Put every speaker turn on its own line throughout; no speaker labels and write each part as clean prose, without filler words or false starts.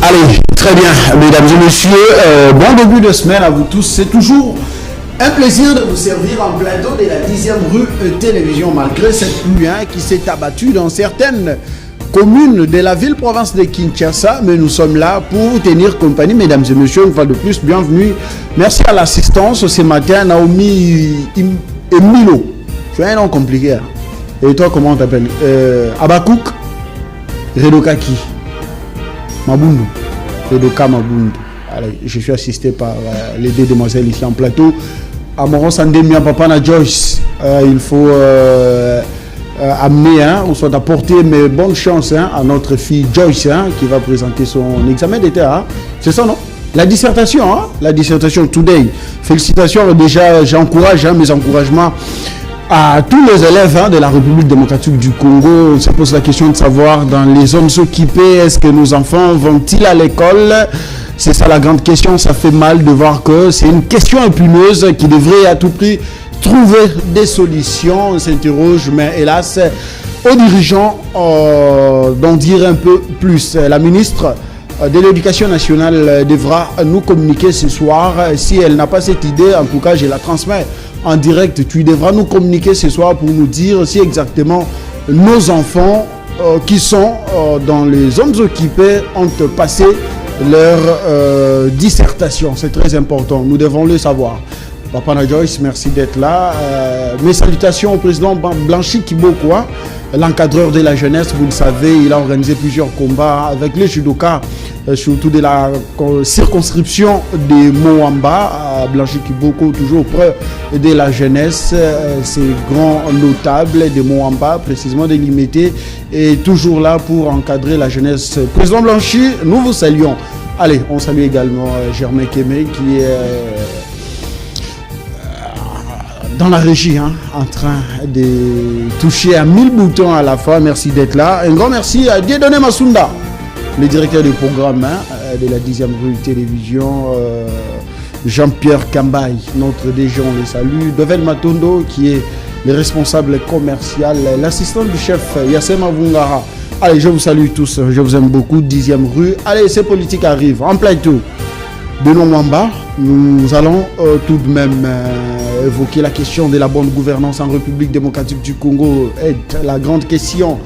Allez, très bien, mesdames et messieurs, bon début de semaine à vous tous. C'est toujours un plaisir de vous servir en plateau de la 10e rue Télévision, malgré cette pluie qui s'est abattue dans certaines communes de la ville-province de Kinshasa. Mais nous sommes là pour vous tenir compagnie, mesdames et messieurs, une fois de plus, bienvenue. Merci à l'assistance ce matin, Naomi Emilo. Tu as un nom compliqué. Hein? Et toi, comment on t'appelle Abakouk Redokaki Mabundu. Redoka Mabundu. Allez, je suis assisté par les deux demoiselles ici en plateau. Amoron Sandemia, Papa na Joyce. Il faut amener, ou soit apporter mes bonnes chances à notre fille Joyce qui va présenter son examen d'État. C'est ça, non? La dissertation, la dissertation today. Félicitations, déjà, j'encourage mes encouragements à tous les élèves de la République démocratique du Congo. On se pose la question de savoir dans les zones occupées, est-ce que nos enfants vont-ils à l'école? C'est ça la grande question. Ça fait mal de voir que c'est une question épineuse qui devrait à tout prix trouver des solutions. On s'interroge, mais hélas, aux dirigeants d'en dire un peu plus. La ministre de l'Éducation nationale devra nous communiquer ce soir. Si elle n'a pas cette idée, en tout cas, je la transmets en direct. Tu devras nous communiquer ce soir pour nous dire si exactement nos enfants qui sont dans les zones occupées ont passé leur dissertation. C'est très important. Nous devons le savoir. Papa na Joyce, merci d'être là. Mes salutations au président Blanchi Kibokwa, l'encadreur de la jeunesse. Vous le savez, il a organisé plusieurs combats avec les judokas, surtout de la circonscription de Moamba. Blanchi Kiboko, toujours près de la jeunesse. Ces grands notables de Moamba, précisément de Limité, est toujours là pour encadrer la jeunesse. Président Blanchi, nous vous saluons. Allez, on salue également Germain Kémé qui est dans la régie, en train de toucher à 1000 boutons à la fois. Merci d'être là. Un grand merci à Dieudonné Masunda, le directeur du programme de la 10e rue Télévision. Jean-Pierre Kambaï, notre DG, on le salue. Devel Matondo, qui est le responsable commercial. L'assistant du chef, Yassema Vungara. Allez, je vous salue tous. Je vous aime beaucoup. 10e rue. Allez, ces politiques arrivent. En plateau. Benoît Mwamba, nous allons tout de même évoquer la question de la bonne gouvernance en République démocratique du Congo. Est la grande question.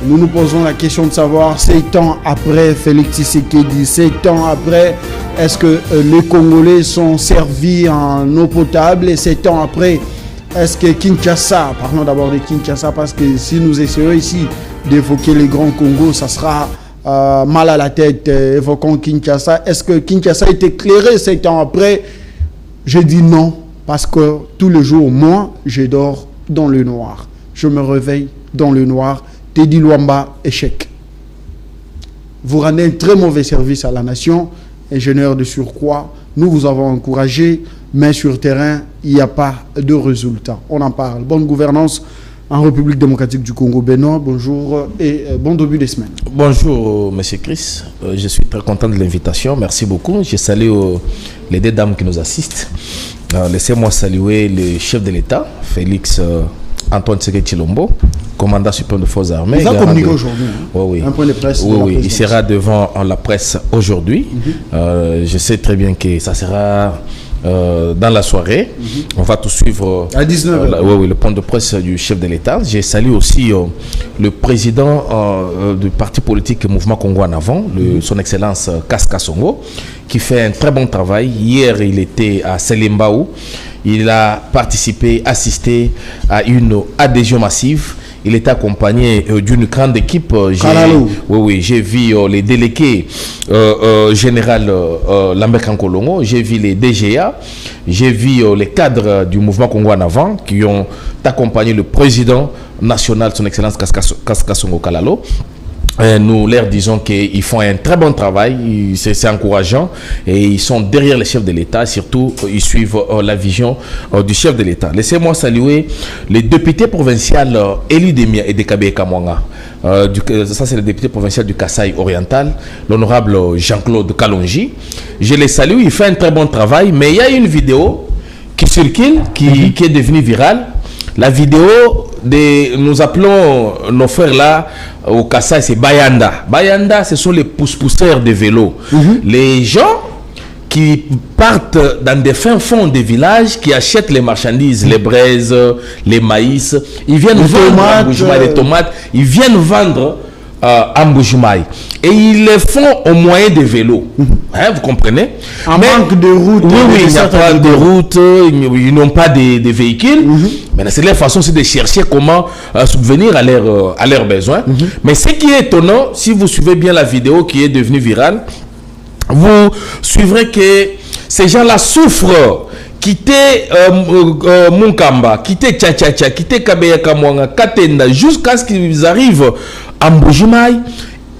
Nous nous posons la question de savoir, 7 ans après Félix Tshisekedi, 7 ans après, est-ce que les Congolais sont servis en eau potable? Et 7 ans après, est-ce que Kinshasa, parlons d'abord de Kinshasa, parce que si nous essayons ici d'évoquer les grands Congos, ça sera mal à la tête. Évoquons Kinshasa. Est-ce que Kinshasa est éclairé 7 ans après? Je dis non, parce que tous les jours, moi, je dors dans le noir. Je me réveille dans le noir. Teddy Luamba, échec. Vous rendez un très mauvais service à la nation, ingénieur de surcroît. Nous vous avons encouragé, mais sur terrain, il n'y a pas de résultat. On en parle. Bonne gouvernance en République démocratique du Congo. Benoît, bonjour et bon début de semaine.
Bonjour, monsieur Chris. Je suis très content de l'invitation. Merci beaucoup. Je salue les deux dames qui nous assistent. Laissez-moi saluer le chef de l'État, Félix Antoine Tshisekedi Tshilombo, commandant suprême de forces armées.
Il va communiquer aujourd'hui.
Oui.
Un point de presse.
Oui, il sera devant la presse aujourd'hui. Je sais très bien que ça sera dans la soirée. On va tout suivre
à 19h.
Oui, le point de presse du chef de l'État. Je salue aussi le président du parti politique Mouvement Congo en avant, son excellence Kaska Songo, qui fait un très bon travail. Hier, il était à Selimbaou. Il a participé, assisté à une adhésion massive. Il est accompagné d'une grande équipe. J'ai vu les délégués général Lambert Kankolongo, j'ai vu les DGA, j'ai vu les cadres du mouvement Congo en avant qui ont accompagné le président national, son excellence Kaska Songo Kalalo. Nous leur disons qu'ils font un très bon travail, c'est encourageant et ils sont derrière les chefs de l'État, surtout ils suivent la vision du chef de l'État. Laissez-moi saluer les députés provinciaux Eli Demia et Dekabe Kamwanga. Ça c'est le député provincial du Kasaï oriental, l'honorable Jean-Claude Kalonji. Je les salue, il fait un très bon travail, mais il y a une vidéo qui circule, qui est devenue virale. La vidéo nous appelons nos frères là au Kassai, c'est Bayanda. Bayanda, ce sont les pousse-pousseurs de vélos. Les gens qui partent dans des fins fonds des villages, qui achètent les marchandises, les braises, les maïs, ils viennent vendre les tomates, ils viennent vendre à Mbujimai. Et ils le font au moyen des vélos. Hein, vous comprenez?
En manque de route.
Oui, il n'y a pas de route, ils n'ont pas de véhicules. Mais c'est leur façon de chercher comment subvenir à leurs besoins. Mais ce qui est étonnant, si vous suivez bien la vidéo qui est devenue virale, vous suivrez que ces gens-là souffrent. Quitter Munkamba, quitter Tchatchacha, quitter Kabeya Kamwanga, Katenda, jusqu'à ce qu'ils arrivent à Mbujimai.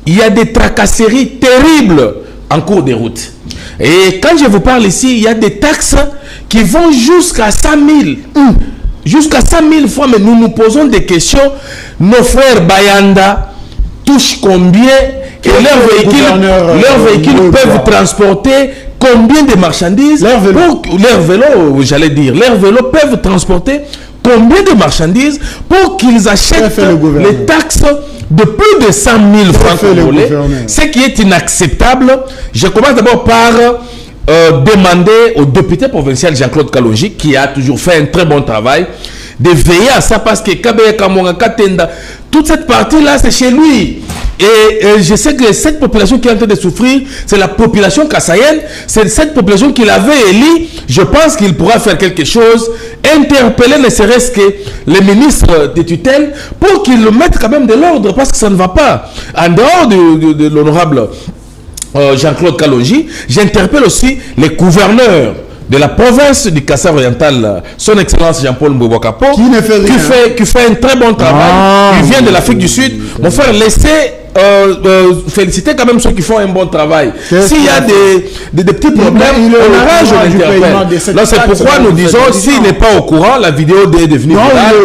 Il y a des tracasseries terribles en cours de route. Et quand je vous parle ici, il y a des taxes qui vont jusqu'à 100 000. Jusqu'à 100 000 fois, mais nous nous posons des questions. Nos frères Bayanda touchent combien et leurs véhicules peuvent transporter combien de marchandises. Leurs vélos, j'allais dire, leurs vélos peuvent transporter combien de marchandises pour qu'ils achètent les taxes de plus de 100 000 francs congolais, ce qui est inacceptable. Je commence d'abord par demander au député provincial Jean-Claude Kalonji, qui a toujours fait un très bon travail, de veiller à ça, parce que Kabeya Kamwanga, Katenda, toute cette partie-là, c'est chez lui. Et je sais que cette population qui est en train de souffrir, c'est la population kassaïenne, c'est cette population qu'il avait élue. Je pense qu'il pourra faire quelque chose, interpeller ne serait-ce que les ministres de tutelle pour qu'ils le mettent quand même de l'ordre, parce que ça ne va pas. En dehors de l'honorable Jean-Claude Kalonji, j'interpelle aussi les gouverneurs de la province du Kassai oriental, son excellence Jean-Paul Mboubokapo, qui fait un très bon travail. Il vient de l'Afrique du Sud. Mon frère, laissez féliciter quand même ceux qui font un bon travail. S'il y a des petits problèmes, on arrange, on interpelle. C'est pourquoi nous disons, s'il n'est pas au courant, la vidéo est devenue virale,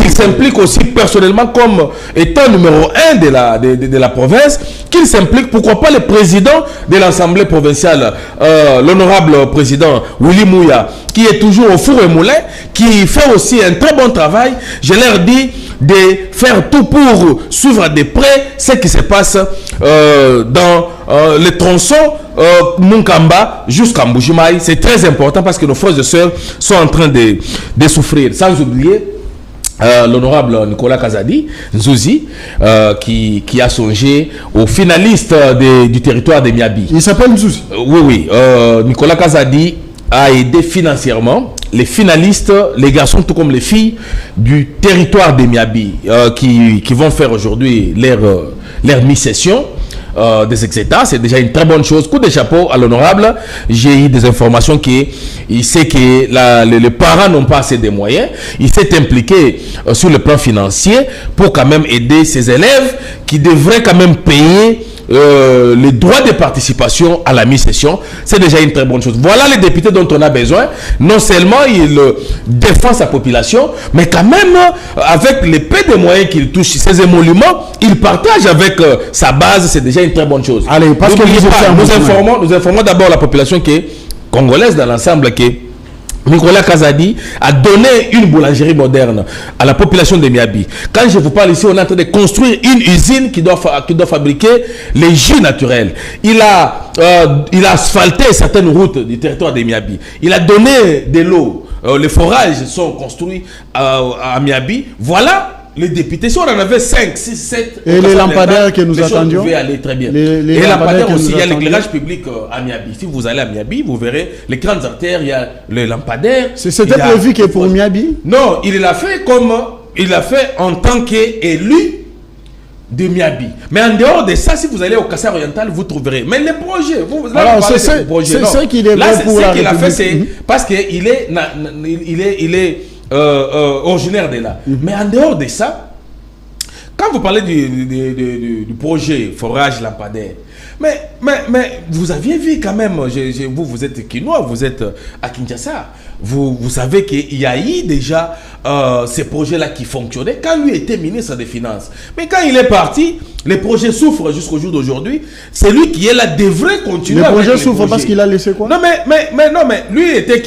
qu'il s'implique aussi personnellement comme étant numéro 1 de la province, qu'il s'implique, pourquoi pas le président de l'Assemblée provinciale, l'honorable président Willy Mouya, qui est toujours au four et moulin, qui fait aussi un très bon travail. Je leur dis de faire tout pour suivre de près ce qui se passe dans les tronçons Munkamba jusqu'à Mbujimai. C'est très important parce que nos frères et sœurs sont en train de souffrir. Sans oublier l'honorable Nicolas Kazadi Nzouzi, qui a songé aux finalistes du territoire de Miabi.
Il s'appelle Nzouzi.
Oui. Nicolas Kazadi a aidé financièrement les finalistes, les garçons tout comme les filles du territoire de Miabi, qui vont faire aujourd'hui leur mi-session des exétats. C'est déjà une très bonne chose. Coup de chapeau à l'honorable. J'ai eu des informations qu'il sait que les parents n'ont pas assez de moyens. Il s'est impliqué sur le plan financier pour quand même aider ses élèves qui devraient quand même payer les droits de participation à la mi-session. C'est déjà une très bonne chose. Voilà les députés dont on a besoin. Non seulement il défend sa population, mais quand même avec les peu de moyens qu'il touche, ses émoluments, il partage avec sa base. C'est déjà une très bonne chose.
Allez, parce que
nous informons d'abord la population qui est congolaise dans l'ensemble, qui est Nicolas Kazadi a donné une boulangerie moderne à la population de Miabi. Quand je vous parle ici, on est en train de construire une usine qui doit fabriquer les jus naturels. Il a asphalté certaines routes du territoire de Miabi. Il a donné de l'eau. Les forages sont construits à Miabi. Voilà. Les députés, si on en avait 5, 6, 7...
Et les lampadaires que nous attendions
pouvaient aller très bien. Les lampadaires aussi, il y a l'éclairage public à Miabi. Si vous allez à Miabi, vous verrez les grandes artères, il y a les lampadaires.
C'était prévu que pour Miabi?
Non, il l'a fait en tant qu'élu de Miabi. Mais en dehors de ça, si vous allez au Kassai oriental, vous trouverez. Mais les projets,
c'est ce qu'il est pour la République.
Fait, c'est parce qu'il est originaire de là. Mais en dehors de ça, quand vous parlez du projet forage lampadaire, mais vous aviez vu quand même, vous êtes Kinois, vous êtes à Kinshasa, vous savez qu'il y a eu déjà ces projets-là qui fonctionnaient quand lui était ministre des Finances. Mais quand il est parti, les projets souffrent jusqu'au jour d'aujourd'hui. C'est lui qui est là, devrait continuer.
Les projets souffrent parce qu'il a laissé quoi?
Non, mais lui était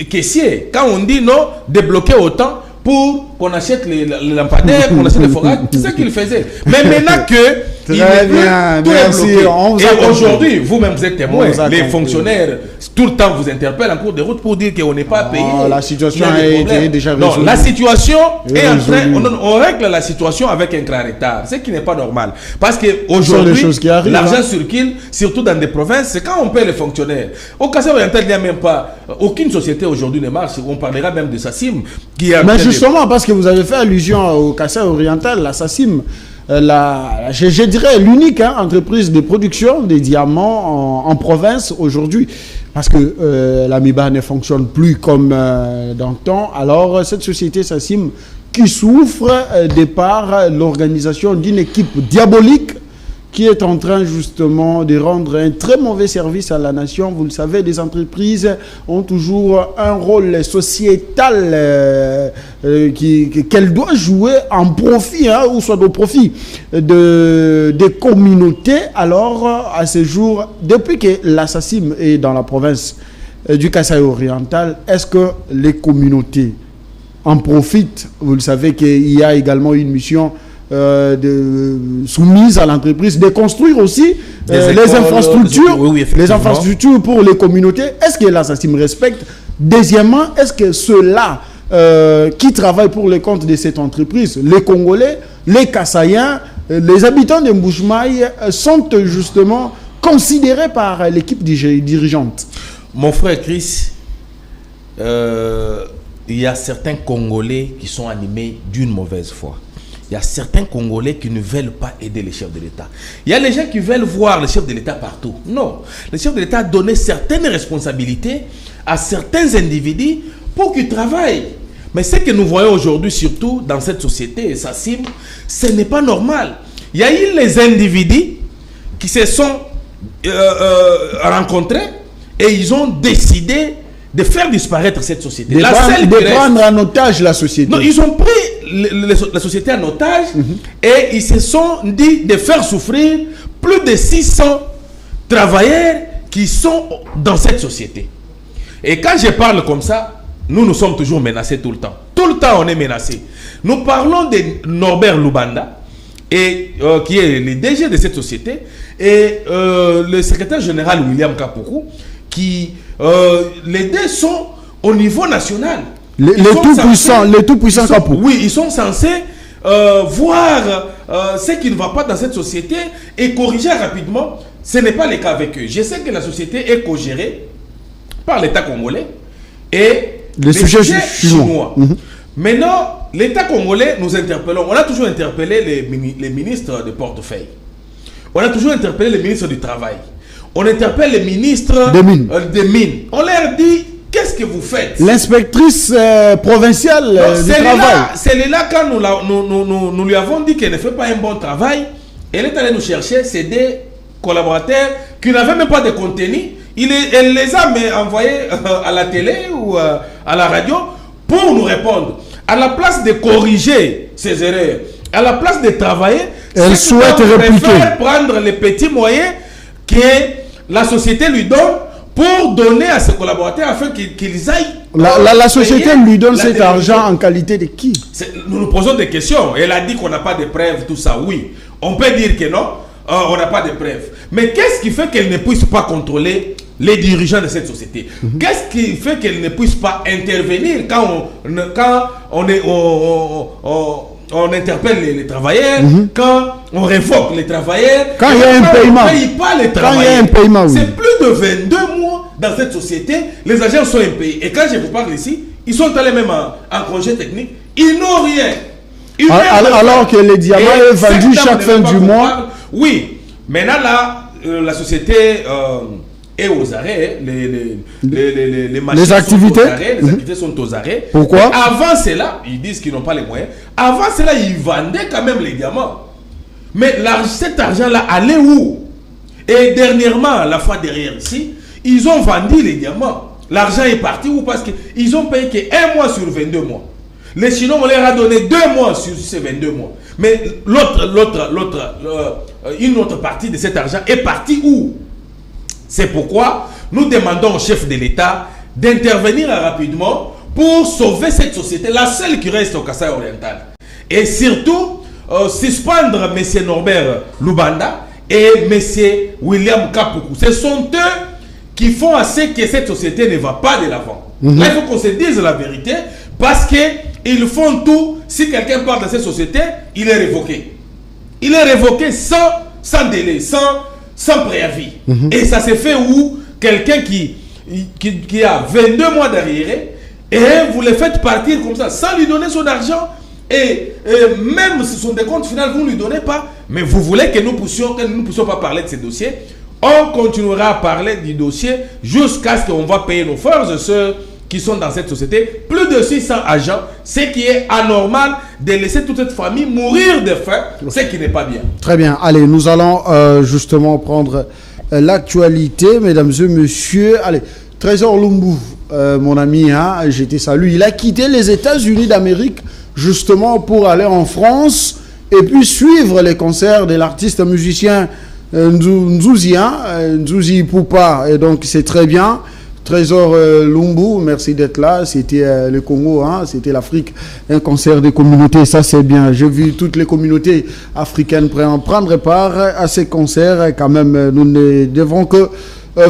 caissier. Quand on dit non, débloquer autant pour qu'on achète les lampadaires, qu'on achète les forages. C'est ça qu'il faisait. Mais maintenant que...
Très bien, merci.
Et aujourd'hui, vous-même vous êtes témoin, les fonctionnaires, tout le temps vous interpellent en cours de route pour dire qu'on n'est pas payé.
La situation a été déjà résolue.
Non, la situation est en train... On règle la situation avec un grand retard, ce qui n'est pas normal. Parce qu'aujourd'hui, l'argent circule, surtout dans des provinces, c'est quand on paie les fonctionnaires. Au Kassai Oriental, il n'y a même pas... Aucune société aujourd'hui ne marche. On parlera même de SACIM.
Mais justement, parce que vous avez fait allusion au Kassai Oriental, la SACIM, je dirais l'unique entreprise de production des diamants en province aujourd'hui, parce que l'Amiba ne fonctionne plus comme dans le temps. Alors cette société SACIM qui souffre de par l'organisation d'une équipe diabolique qui est en train justement de rendre un très mauvais service à la nation. Vous le savez, les entreprises ont toujours un rôle sociétal qu'elles doivent jouer en profit, ou soit au profit des communautés. Alors, à ce jour, depuis que la SACIM est dans la province du Kassai oriental, est-ce que les communautés en profitent? Vous le savez qu'il y a également une mission soumise à l'entreprise de construire aussi les infrastructures, les infrastructures pour les communautés. Est-ce que la SACIM respecte? Deuxièmement, est-ce que ceux-là qui travaillent pour le compte de cette entreprise, les Congolais, les Kassaïens, les habitants de Mbujimayi, sont justement considérés par l'équipe dirigeante?
Mon frère Chris, il y a certains Congolais qui sont animés d'une mauvaise foi. Il y a certains Congolais qui ne veulent pas aider les chefs de l'État. Il y a les gens qui veulent voir le chef de l'État partout. Non. Le chef de l'État a donné certaines responsabilités à certains individus pour qu'ils travaillent. Mais ce que nous voyons aujourd'hui, surtout dans cette société, SACIM, ce n'est pas normal. Il y a eu les individus qui se sont rencontrés et ils ont décidé de faire disparaître cette société.
De prendre en otage la société.
Non, ils ont pris la société en otage et ils se sont dit de faire souffrir plus de 600 travailleurs qui sont dans cette société. Et quand je parle comme ça, nous sommes toujours menacés tout le temps. Tout le temps, on est menacés. Nous parlons de Norbert Lubanda, et, qui est le DG de cette société, et le secrétaire général William Kapuku, qui les deux sont au niveau national.
Les tout-puissants Kapuku.
Oui, ils sont censés voir ce qui ne va pas dans cette société et corriger rapidement. Ce n'est pas le cas avec eux. Je sais que la société est co-gérée par l'État congolais et les sujets chinois. Maintenant, l'État congolais, nous interpellons. On a toujours interpellé les ministres de portefeuille. On a toujours interpellé les ministres du Travail. On interpelle les ministres des mines. On leur dit, qu'est-ce que vous faites?
L'inspectrice provinciale du travail.
C'est là quand nous lui avons dit qu'elle ne fait pas un bon travail. Elle est allée nous chercher, c'est des collaborateurs qui n'avaient même pas de contenu. Elle les a envoyés à la télé ou à la radio pour nous répondre. À la place de corriger ces erreurs, à la place de travailler,
elle souhaite répliquer.
Prendre les petits moyens que la société lui donne pour donner à ses collaborateurs afin qu'ils aillent.
La société lui donne cet argent en qualité de qui?
Nous nous posons des questions. Elle a dit qu'on n'a pas de preuves, tout ça. Oui, on peut dire que non, on n'a pas de preuves. Mais qu'est-ce qui fait qu'elle ne puisse pas contrôler les dirigeants de cette société? Qu'est-ce qui fait qu'elle ne puisse pas intervenir quand on interpelle les travailleurs, quand on révoque les travailleurs,
quand il y a un paiement,
on ne paye pas les travailleurs. C'est plus de 22 mois dans cette société, les agents sont impayés. Et quand je vous parle ici, ils sont allés même en congé technique, ils n'ont rien.
Alors que les diamants est vendu chaque fin du mois.
Oui, maintenant là, la société est aux arrêts,
les activités
sont aux arrêts.
Pourquoi?
Avant cela, ils disent qu'ils n'ont pas les moyens. Avant cela, ils vendaient quand même les diamants. Mais cet argent-là allait où? Et dernièrement, la fois derrière ici, ils ont vendu les diamants. L'argent est parti où? Parce qu'ils ont payé que 1 mois sur 22 mois. Les Chinois, on leur a donné 2 mois sur ces 22 mois. Mais une autre partie de cet argent est partie où? C'est pourquoi nous demandons au chef de l'État d'intervenir rapidement pour sauver cette société, la seule qui reste au Kasaï oriental. Et surtout, suspendre M. Norbert Lubanda et M. William Kapuku. Ce sont eux qui font assez que cette société ne va pas de l'avant. Là, il faut qu'on se dise la vérité, parce qu'ils font tout. Si quelqu'un part de cette société, il est révoqué. Il est révoqué sans délai, sans préavis. Et ça se fait où quelqu'un qui a 22 mois d'arriéré, et vous le faites partir comme ça, sans lui donner son argent, et même si son décompte final, vous ne lui donnez pas, mais vous voulez que nous ne puissions pas parler de ces dossiers. On continuera à parler du dossier jusqu'à ce qu'on va payer nos frères et sœurs qui sont dans cette société, plus de 600 agents, ce qui est anormal de laisser toute cette famille mourir de faim, ce qui n'est pas bien.
Très bien, allez, nous allons justement prendre l'actualité, mesdames et messieurs. Allez, Trésor Lumbu, mon ami, hein, je te salue. Il a quitté les États-Unis d'Amérique justement pour aller en France et puis suivre les concerts de l'artiste musicien Nzouzi, Nzouzi Poupa. Et donc c'est très bien. Trésor Lumbu, merci d'être là. C'était le Congo, hein, c'était l'Afrique, un concert des communautés, ça c'est bien. J'ai vu toutes les communautés africaines prendre part à ces concerts. Quand même, nous ne devons que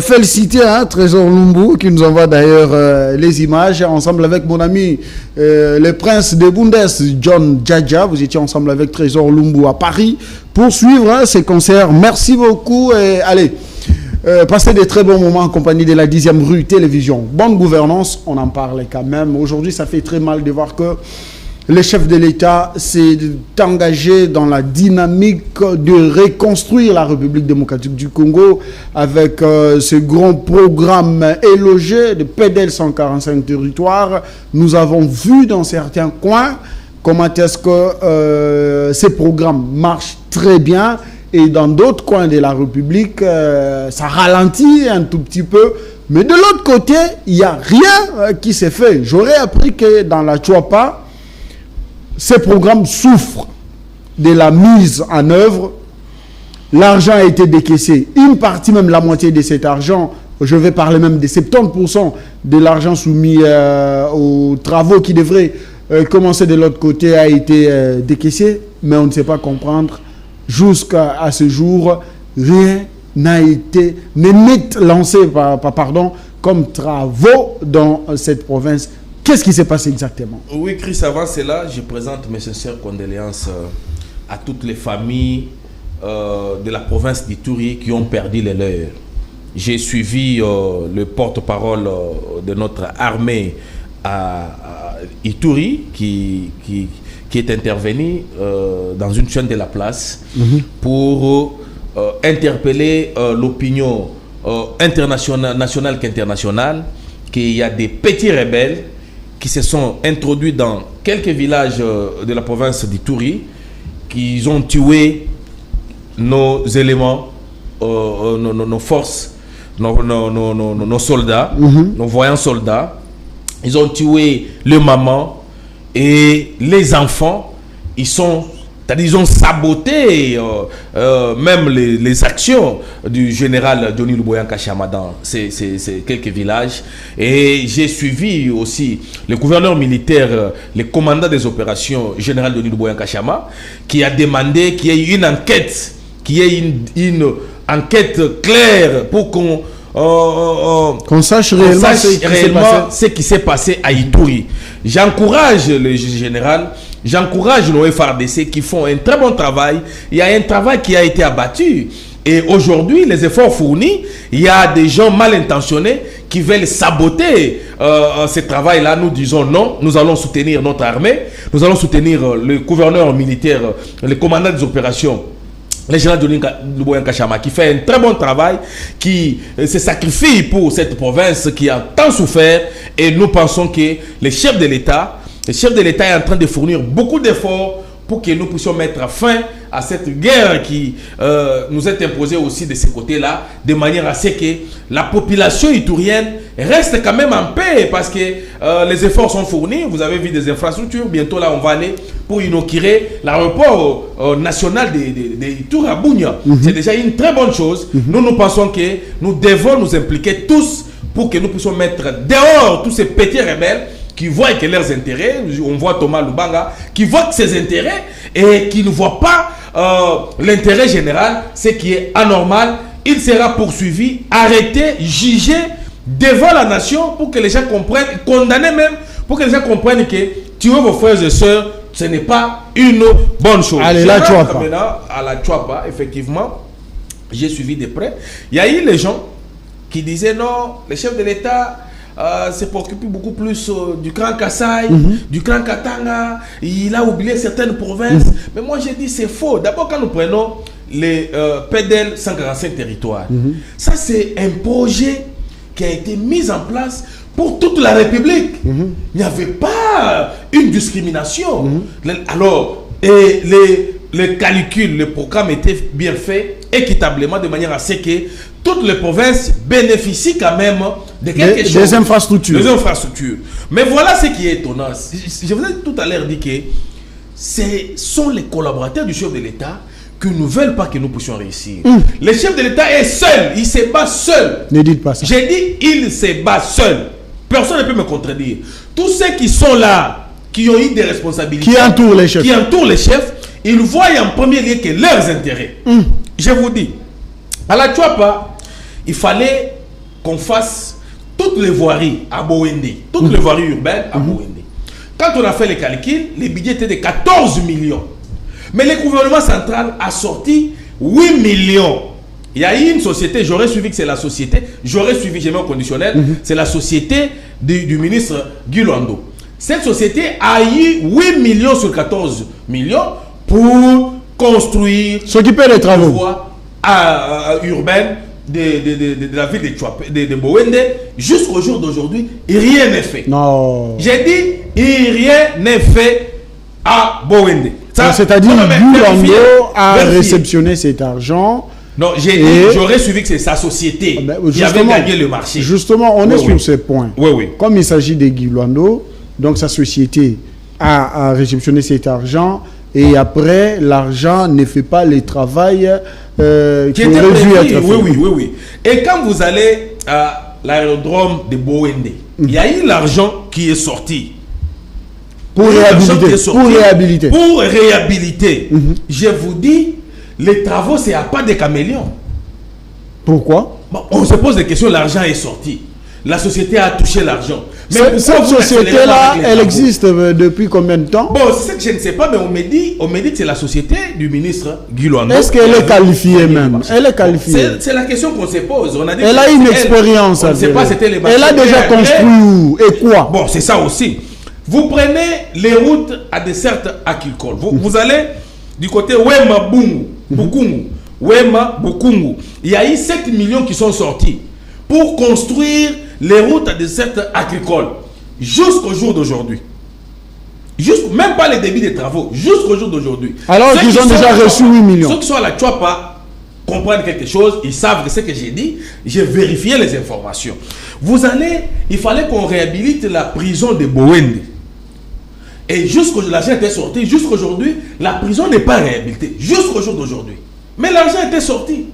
féliciter Trésor Lumbu qui nous envoie d'ailleurs les images ensemble avec mon ami le prince de Bundes, John Djadja. Vous étiez ensemble avec Trésor Lumbu à Paris pour suivre ces concerts. Merci beaucoup et allez. Passer des très bons moments en compagnie de la 10e rue télévision. Bonne gouvernance, on en parle quand même. Aujourd'hui, ça fait très mal de voir que le chef de l'État s'est engagé dans la dynamique de reconstruire la République démocratique du Congo avec ce grand programme élogé de PDL 145 territoires. Nous avons vu dans certains coins comment est-ce que ces programmes marchent très bien. Et dans d'autres coins de la République, ça ralentit un tout petit peu. Mais de l'autre côté, il n'y a rien qui s'est fait. J'aurais appris que dans la Chouapa, ces programmes souffrent de la mise en œuvre. L'argent a été décaissé. Une partie, même la moitié de cet argent, je vais parler même de 70% de l'argent soumis aux travaux qui devraient commencer de l'autre côté, a été décaissé. Mais on ne sait pas comprendre. Jusqu'à ce jour, rien n'a été lancé comme travaux dans cette province. Qu'est-ce qui s'est passé exactement?
Oui, Chris, avant cela, je présente mes sincères condoléances à toutes les familles de la province d'Ituri qui ont perdu les leurs. J'ai suivi le porte-parole de notre armée à Ituri qui est intervenu dans une chaîne de la place pour interpeller l'opinion nationale qu'internationale, qu'il y a des petits rebelles qui se sont introduits dans quelques villages de la province d'Ituri, qui ont tué nos éléments, nos forces, nos soldats, nos voyants soldats. Ils ont tué le maman et les enfants. Ils ont saboté même les actions du général Denis Luboya Kachama dans ces quelques villages. Et j'ai suivi aussi le gouverneur militaire, le commandant des opérations, général Denis Luboya Kachama, qui a demandé qu'il y ait une enquête, une enquête claire pour qu'on sache réellement ce qui s'est passé à Ituri. J'encourage le général, j'encourage nos FARDC qui font un très bon travail. Il y a un travail qui a été abattu. Et aujourd'hui, les efforts fournis, il y a des gens mal intentionnés qui veulent saboter ce travail-là. Nous disons non, nous allons soutenir notre armée, nous allons soutenir le gouverneur militaire, le commandant des opérations, le général Denis Luboya Kachama, qui fait un très bon travail, qui se sacrifie pour cette province qui a tant souffert. Et nous pensons que le chef de l'État est en train de fournir beaucoup d'efforts pour que nous puissions mettre fin à cette guerre qui nous est imposée aussi de ce côté-là, de manière à ce que la population iturienne reste quand même en paix, parce que les efforts sont fournis. Vous avez vu des infrastructures. Bientôt là, on va aller pour inaugurer l'aéroport national de Ituri à Bunia. C'est déjà une très bonne chose. Nous pensons que nous devons nous impliquer tous pour que nous puissions mettre dehors tous ces petits rebelles qui voient que leurs intérêts, on voit Thomas Lubanga, qui voit que ses intérêts et qui ne voit pas l'intérêt général, ce qui est anormal, il sera poursuivi, arrêté, jugé devant la nation pour que les gens comprennent, condamné même, pour que les gens comprennent que tuer vos frères et sœurs, ce n'est pas une bonne chose.
Allez, la Tchouapa.
Maintenant, à la Tchouapa, effectivement, j'ai suivi de près. Il y a eu les gens qui disaient non, le chef de l'État s'est préoccupé beaucoup plus du Grand Kassai, du Grand Katanga, il a oublié certaines provinces. Mais moi j'ai dit c'est faux. D'abord quand nous prenons les PDL 145 territoires, ça c'est un projet qui a été mis en place pour toute la République. Il n'y avait pas une discrimination. Alors, et les calculs, le programme était bien fait équitablement de manière à ce que toutes les provinces bénéficient quand même de quelque chose.
Des infrastructures.
Des infrastructures. Mais voilà ce qui est étonnant. Je vous ai tout à l'heure dit que ce sont les collaborateurs du chef de l'État qui ne veulent pas que nous puissions réussir. Le chef de l'État est seul. Il se bat seul.
Ne dites pas ça.
J'ai dit il se bat seul. Personne ne peut me contredire. Tous ceux qui sont là, qui ont eu des responsabilités,
qui entourent les chefs,
ils voient en premier lieu que leurs intérêts. Je vous dis, à la Tchouapa, il fallait qu'on fasse toutes les voiries à Bowende, toutes les voiries urbaines à Bowende. Quand on a fait les calculs, les budgets étaient de 14 millions. Mais le gouvernement central a sorti 8 millions. Il y a eu une société, j'aurais suivi que c'est la société, j'aurais suivi, j'ai mis au conditionnel, c'est la société du ministre Guy Luando. Cette société a eu 8 millions sur 14 millions pour construire
s'occuper des travaux
voies urbaines de la ville de Bowende. Jusqu'au jour d'aujourd'hui, rien n'est fait.
Non.
J'ai dit, rien n'est fait à Bowende.
C'est-à-dire Guy Luando a réceptionné cet argent.
Non, j'aurais suivi que c'est sa société qui avait gagné le marché.
Justement, on est sur ce point.
Oui.
Comme il s'agit de Guy Luando, donc sa société a réceptionné cet argent et après, l'argent ne fait pas le travail qui aurait dû être fait.
Oui. Et quand vous allez à l'aérodrome de Bowende, il y a eu l'argent qui est sorti.
Pour réhabiliter.
Pour réhabiliter. Je vous dis, les travaux, c'est à pas de caméléon.
Pourquoi?
On se pose des questions, l'argent est sorti. La société a touché l'argent.
Mais cette société-là, elle existe depuis combien de temps?
Bon, c'est ce que je ne sais pas, mais on me dit que c'est la société du ministre Guy Luando.
Est-ce qu'elle est qualifiée même? Elle est qualifiée.
C'est la question qu'on se pose. On a dit
elle a une expérience.
On ne sait pas c'était les
elle a déjà construit où et quoi?
Bon, c'est ça aussi. Vous prenez les routes à dessert agricole. Vous allez du côté Wema Bukungu. Wema Bukungu. Il y a eu 7 millions qui sont sortis pour construire les routes à dessert agricole jusqu'au jour d'aujourd'hui. Même pas les débits des travaux, jusqu'au jour d'aujourd'hui.
Alors qu'ils ont déjà reçu 8 millions.
Ceux qui sont à la Tchouapa comprennent quelque chose, ils savent que ce que j'ai dit, j'ai vérifié les informations. Il fallait qu'on réhabilite la prison de Bowende. Et l'argent était sorti, jusqu'aujourd'hui, la prison n'est pas réhabilitée, jusqu'au jour d'aujourd'hui. Mais l'argent était sorti.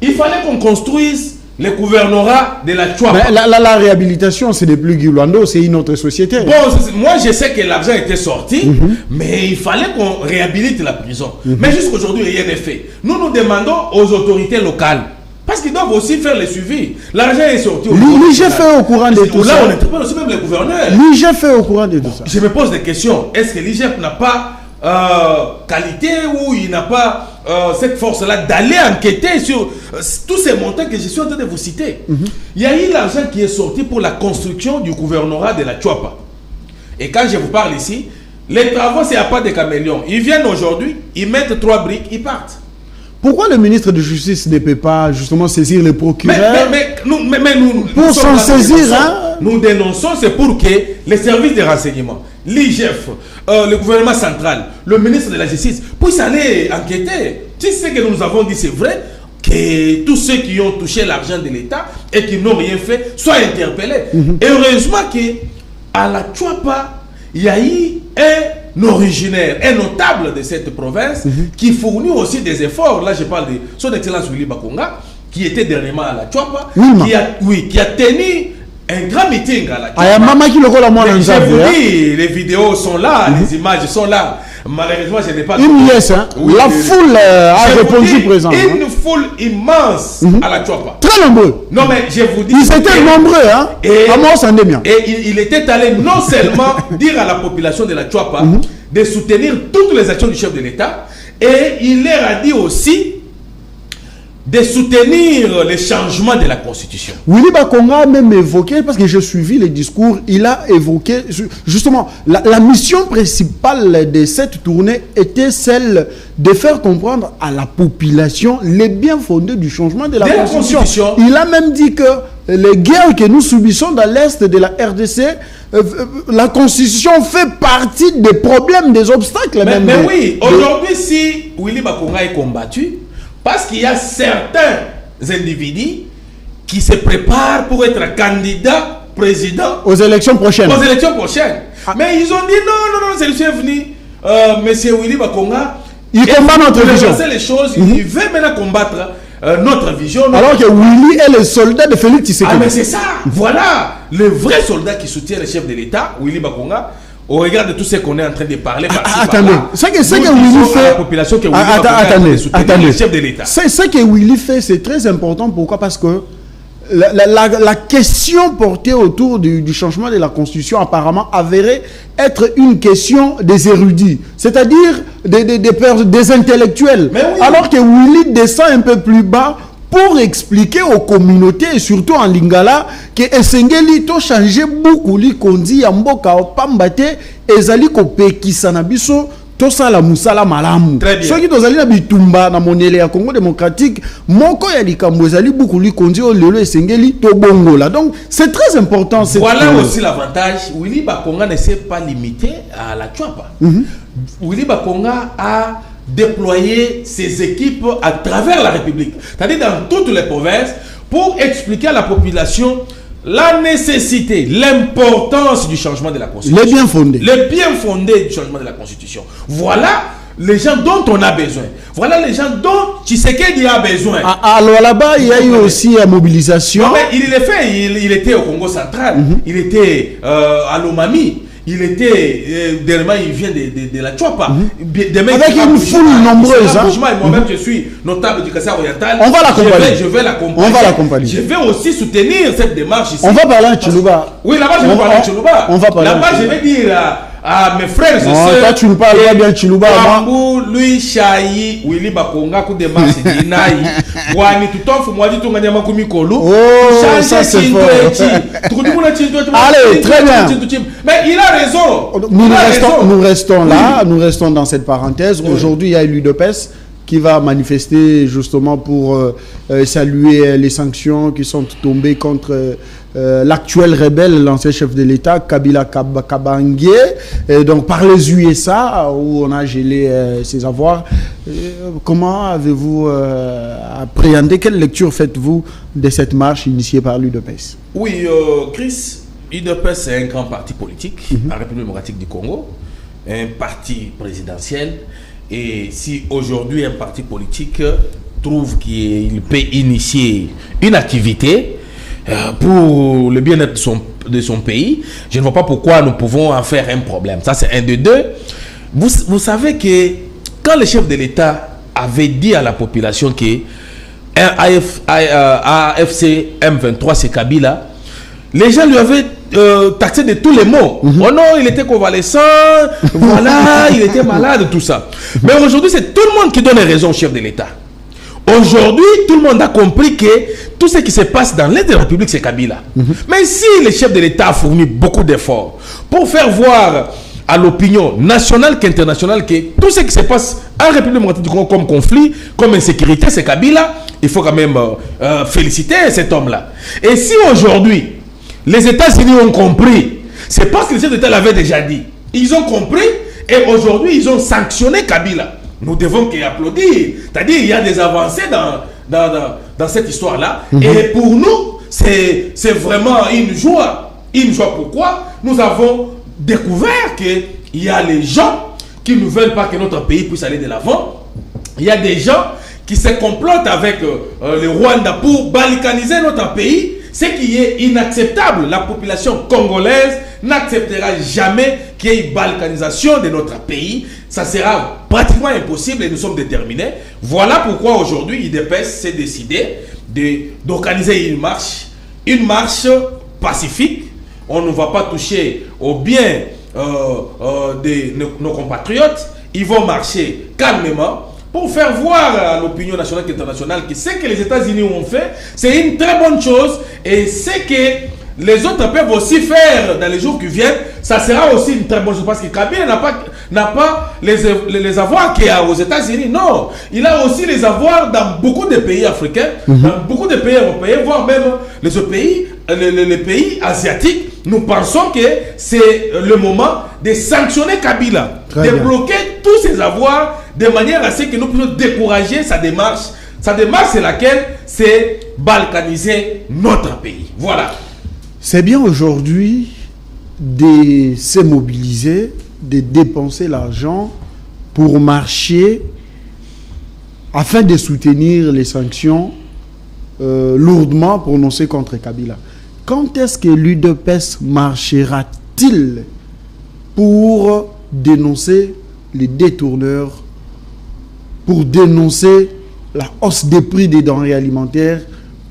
Il fallait qu'on construise le gouvernorat de la Tchouapa.
La réhabilitation, ce n'est plus Guy Luando, c'est une autre société.
Bon, moi je sais que l'argent était sorti, mais il fallait qu'on réhabilite la prison. Mais jusqu'aujourd'hui, rien n'est fait. Nous demandons aux autorités locales, parce qu'ils doivent aussi faire le suivi. L'argent est sorti.
L'IGF fait au courant de tout ça.
Là, on interpelle aussi même les gouverneurs.
L'IGF fait au courant de tout ça.
Je me pose des questions. Est-ce que l'IGF n'a pas qualité ou il n'a pas cette force-là d'aller enquêter sur tous ces montants que je suis en train de vous citer? Il y a eu l'argent qui est sorti pour la construction du gouvernorat de la Tchouapa. Et quand je vous parle ici, les travaux, c'est à pas de caméléon. Ils viennent aujourd'hui, ils mettent 3 briques, ils partent.
Pourquoi le ministre de Justice ne peut pas justement saisir le procureur
nous
pour s'en saisir,
nous dénonçons, c'est pour que les services de renseignement, l'IGF, le gouvernement central, le ministre de la Justice puissent aller enquêter. Si ce que nous avons dit c'est vrai, que tous ceux qui ont touché l'argent de l'État et qui n'ont rien fait soient interpellés. Et heureusement qu'à la Tchouapa, il y a eu un originaire, un notable de cette province qui fournit aussi des efforts. Là, je parle de son Excellence Willy Bakonga, qui était dernièrement à la Tchouapa, qui a tenu un grand meeting à la
Chouapa. Maman qui le rôle à moi dans
je vous dis, les vidéos sont là, les images sont là. Malheureusement, je n'ai pas...
Oui, la foule a répondu présent.
Une foule immense à la Chouapa.
Très nombreux.
Non, mais je vous dis...
Ils étaient nombreux, hein.
Et il était allé non seulement dire à la population de la Chouapa de soutenir toutes les actions du chef de l'État, et il leur a dit aussi de soutenir les changements de la Constitution.
Willy Bakonga a même évoqué, parce que j'ai suivi les discours, il a évoqué, justement, la mission principale de cette tournée était celle de faire comprendre à la population les biens fondés du changement de la Constitution. Il a même dit que les guerres que nous subissons dans l'Est de la RDC, la Constitution fait partie des problèmes, des obstacles.
Mais oui, aujourd'hui, si Willy Bakonga est combattu, parce qu'il y a certains individus qui se préparent pour être candidats président
aux élections prochaines.
Mais ils ont dit non, c'est le chef venu, monsieur Willy Bakonga.
Il combat notre vision.
Les choses, il veut maintenant combattre notre vision.
Alors que Willy est le soldat de Félix Tshisekedi.
Ah mais c'est ça. Voilà le vrai soldat qui soutient le chef de l'État, Willy Bakonga. Au regard de tout ce qu'on est en train de parler,
attendez, c'est que Willy fait,
la population que Willy
attendez,
le chef de l'État.
Ce que Willy fait, c'est très important. Pourquoi? Parce que la question portée autour du changement de la Constitution apparemment avérée être une question des érudits, c'est-à-dire des intellectuels. Oui. Alors que Willy descend un peu plus bas pour expliquer aux communautés et surtout en Lingala que Esengeli to changé beaucoup li kondi ya mboka pambate ezali ko pekisa na biso to sala musala malamu. Soki tozali na bitumba na monele ya Congo démocratique moko ya likambo ezali beaucoup li kondi o lelo Esengeli to bongola. Donc c'est très important.
Voilà aussi l'avantage. Willy Bakonga ne s'est pas limité à la Chouapa. Willy Bakonga a déployer ses équipes à travers la République, c'est-à-dire dans toutes les provinces, pour expliquer à la population la nécessité, l'importance du changement de la Constitution.
Les biens fondés.
Les biens fondés du changement de la Constitution. Voilà les gens dont on a besoin. Voilà les gens dont Tshisekedi a besoin.
Alors là-bas, il y a eu aussi la mobilisation.
Non, mais il l'a fait. Il était au Congo central. Il était à Lomami. Il était, dernièrement, il vient de la Chouapa.
Avec une foule nombreuse.
Moi-même, je suis notable du Kassai oriental.
On va l'accompagner.
Je vais l'accompagner.
On va l'accompagner.
Je vais aussi soutenir cette démarche ici.
On va parler en Chilouba.
Oui, là-bas, je vais parler en Chilouba.
On va parler.
Là-bas, je vais dire à mes frères et
sœurs. Toi, tu ne parles pas bien Chilouba.
Bambou, lui, Chahi, Willy Bakonga, coup de démarche, Dinaï. Wani, tout en moi, dit tout le monde, Mikolo.
Oh, ça c'est fort. Allez, très bien.
Mais il a raison.
Nous restons là, nous restons dans cette parenthèse. Aujourd'hui, il y a l'UDPS qui va manifester justement pour saluer les sanctions qui sont tombées contre l'actuel rebelle, l'ancien chef de l'État, Kabila Kabange, donc par les USA, où on a gelé ses avoirs. Comment avez-vous appréhendé, quelle lecture faites-vous de cette marche initiée par l'UDPS?
Oui, Chris, l'UDPS c'est un grand parti politique en République démocratique du Congo, un parti présidentiel. Et si aujourd'hui un parti politique trouve qu'il peut initier une activité pour le bien-être de son pays, je ne vois pas pourquoi nous pouvons en faire un problème. Ça c'est un de deux. Vous savez que quand le chef de l'État avait dit à la population que AFC M23 c'est Kabila, les gens lui avaient taxé de tous les mots. Oh non, il était convalescent, voilà, il était malade, tout ça. Mais aujourd'hui, c'est tout le monde qui donne raison au chef de l'État. Aujourd'hui, tout le monde a compris que tout ce qui se passe dans l'Est de la République, c'est Kabila. Mais si le chef de l'État a fourni beaucoup d'efforts pour faire voir à l'opinion nationale qu'internationale que tout ce qui se passe en République démocratique du Congo comme conflit, comme insécurité, c'est Kabila, il faut quand même féliciter cet homme-là. Et si aujourd'hui, les États-Unis ont compris, c'est parce que le chef d'État l'avait déjà dit. Ils ont compris et aujourd'hui, ils ont sanctionné Kabila. Nous devons qu'applaudir. C'est-à-dire qu'il y a des avancées dans cette histoire-là. Et pour nous, c'est vraiment une joie. Une joie pourquoi? Nous avons découvert qu'il y a les gens qui ne veulent pas que notre pays puisse aller de l'avant. Il y a des gens qui se complotent avec le Rwanda pour balkaniser notre pays. Ce qui est inacceptable, la population congolaise n'acceptera jamais qu'il y ait une balkanisation de notre pays. Ça sera pratiquement impossible et nous sommes déterminés. Voilà pourquoi aujourd'hui, l'IDPS s'est décidé d'organiser une marche pacifique. On ne va pas toucher au bien de nos compatriotes. Ils vont marcher calmement pour faire voir à l'opinion nationale et internationale que ce que les États-Unis ont fait, c'est une très bonne chose, et ce que les autres peuvent aussi faire dans les jours qui viennent, ça sera aussi une très bonne chose, parce que Kabila n'a pas les avoirs qu'il y a aux États-Unis. Non, il a aussi les avoirs dans beaucoup de pays africains, dans beaucoup de pays européens, voire même les pays asiatiques. Nous pensons que c'est le moment de sanctionner Kabila, bloquer tous ses avoirs de manière à ce que nous puissions décourager sa démarche. Sa démarche, c'est laquelle? C'est balkaniser notre pays. Voilà.
C'est bien aujourd'hui de se mobiliser, de dépenser l'argent pour marcher afin de soutenir les sanctions lourdement prononcées contre Kabila. Quand est-ce que l'UDPS marchera-t-il pour dénoncer les détourneurs, pour dénoncer la hausse des prix des denrées alimentaires,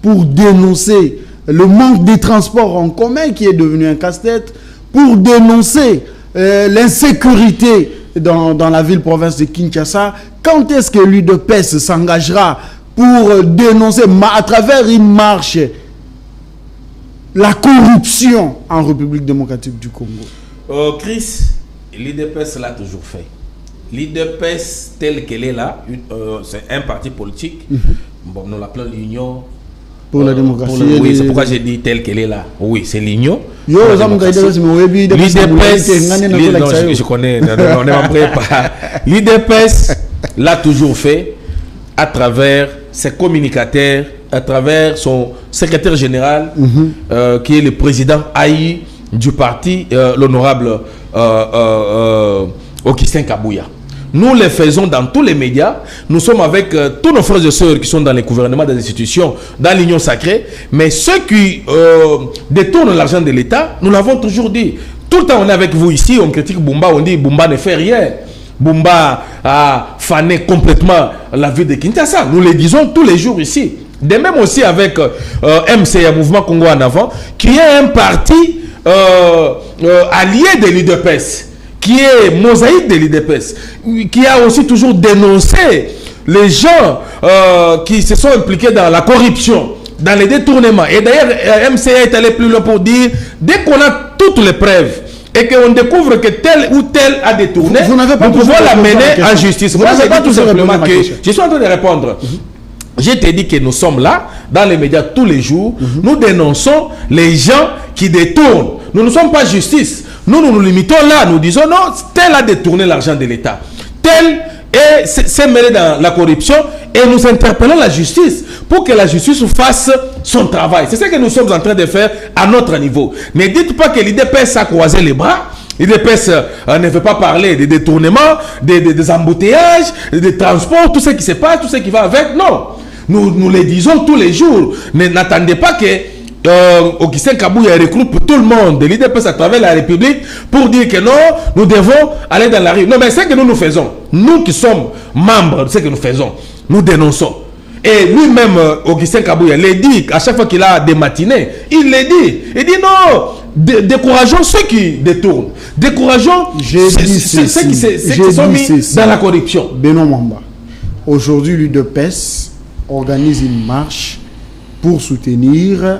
pour dénoncer le manque des transports en commun qui est devenu un casse-tête, pour dénoncer l'insécurité dans la ville-province de Kinshasa? Quand est-ce que l'UDPS s'engagera pour dénoncer à travers une marche la corruption en République démocratique du Congo?
Chris, l'IDPS l'a toujours fait. L'IDPS telle qu'elle est là, c'est un parti politique. Bon, nous l'appelons l'Union
pour la démocratie.
Oui, c'est pourquoi j'ai dit telle qu'elle est là. Oui, c'est l'Union.
L'IDPS,
je connais, on ne pas. L'IDPS l'a toujours fait à travers ses communicateurs, à travers son secrétaire général, qui est le président AI du parti, l'honorable Augustin Kabouya. Nous le faisons dans tous les médias. Nous sommes avec tous nos frères et sœurs qui sont dans les gouvernements des institutions, dans l'Union sacrée. Mais ceux qui détournent l'argent de l'État, nous l'avons toujours dit. Tout le temps, on est avec vous ici, on critique Bumba, on dit Bumba ne fait rien. Bumba a fané complètement la ville de Kinshasa. Nous le disons tous les jours ici. De même aussi avec MCA, Mouvement Congo en avant, qui est un parti allié de l'UDPS, qui est mosaïque de l'IDPS, qui a aussi toujours dénoncé les gens qui se sont impliqués dans la corruption, dans les détournements. Et d'ailleurs, MCA est allé plus loin pour dire, dès qu'on a toutes les preuves et qu'on découvre que tel ou tel a détourné, nous pouvons l'amener en justice. Moi, je dis tout simplement que je suis en train de répondre. Je t'ai dit que nous sommes là, dans les médias tous les jours. Nous dénonçons les gens qui détournent. Nous ne sommes pas justice. Nous nous limitons là. Nous disons non, tel a détourné l'argent de l'État. Tel s'est mêlé dans la corruption. Et nous interpellons la justice pour que la justice fasse son travail. C'est ce que nous sommes en train de faire à notre niveau. Ne dites pas que l'IDPS a croisé les bras. L'IDPS ne veut pas parler des détournements, des embouteillages, des transports, tout ce qui se passe, tout ce qui va avec. Non. Nous le disons tous les jours. N'attendez pas que Augustin Kabouya regroupe tout le monde de l'IDPS à travers la République pour dire que non, nous devons aller dans la rue. Non, mais c'est ce que nous faisons. Nous qui sommes membres de ce que nous faisons, nous dénonçons. Et lui-même, Augustin Kabouya, l'a dit à chaque fois qu'il a des matinées, il l'a dit. Il dit non, décourageons ceux qui détournent. Décourageons ceux qui sont mis dans la corruption.
Benoît Mwamba, aujourd'hui, l'UDPS organise une marche pour soutenir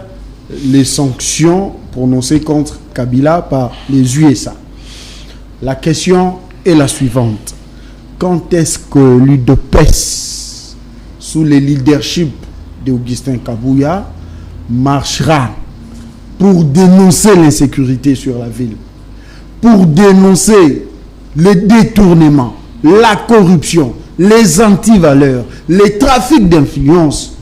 les sanctions prononcées contre Kabila par les USA. La question est la suivante. Quand est-ce que l'UDPS, sous le leadership d'Augustin Kabouya, marchera pour dénoncer l'insécurité sur la ville, pour dénoncer le détournement, la corruption, les antivaleurs, les trafics d'influence